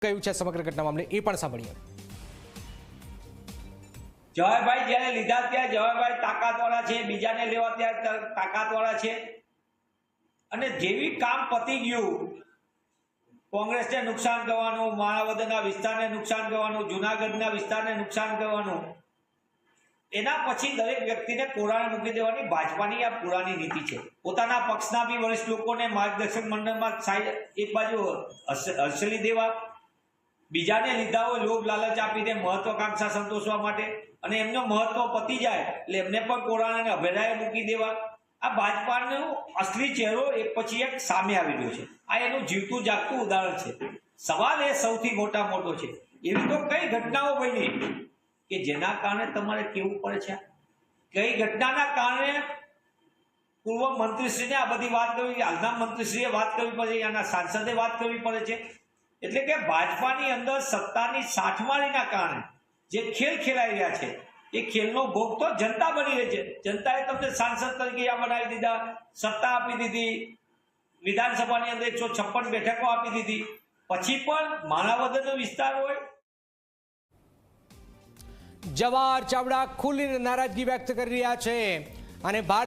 કહ્યું છે સમગ્ર ઘટના મામલે એ પણ સાંભળીએ। જવાહરભાઈ જ્યારે લીધા ત્યાં જવાહરભાઈ તાકાતવાળા છે, બીજાને લેવા ત્યાં તાકાતવાળા છે, અને જેવી કામ પતી ગયું, કોંગ્રેસને નુકસાન કરવાનું, માણાવદરના વિસ્તારને નુકસાન કરવાનું, જુનાગઢના વિસ્તારને નુકસાન કરવાનું, એના પછી દરેક વ્યક્તિને કોરાણે મૂકી દેવાની ભાજપાની આ પુરાની નીતિ છે। પોતાના પક્ષના બી વરિષ્ઠ લોકોને માર્ગદર્શક મંડળમાં એક બાજુ હર્ષલી દેવા, બીજાને લીધા હોય લોભ લાલચ આપીને મહત્વાકાંક્ષા સંતોષવા માટે, અને એમનો મહત્વ પતી જાય એટલે એમને પણ કોરાણે અભેરાએ મૂકી દેવા। આ ભાજપાનો અસલી ચહેરો એક પછી એક સામે આવી રહ્યો છે। આ એનું જીવતું જાગતું ઉદાહરણ છે। સવાલ એ સૌથી મોટો છે, એવી તો કઈ ઘટનાઓ બની કે જેના કારણે તમારે કેવું પડે છે? કઈ ઘટનાના કારણે પૂર્વ મંત્રીશ્રીને આ બધી વાત કરવી, હાલના મંત્રીશ્રીએ વાત કરવી પડે છે, આના સાંસદે વાત કરવી પડે છે? એટલે કે ભાજપાની અંદર સત્તાની સાઠમારીના કારણે જે ખેલ ખેલાઈ રહ્યા છે, એ ખેલનો ભોગ તો જનતા બની રહી છે। જનતાએ તમને સાંસદ તરીકે આ બનાવી દીધા, સત્તા આપી દીધી, વિધાનસભાની અંદર 156 બેઠકો આપી દીધી, પછી પણ માણાવદરનો વિસ્તાર હોય। જવાહર ચાવડા ખુલ્લીને નારાજગી વ્યક્ત કરી રહ્યા છે અને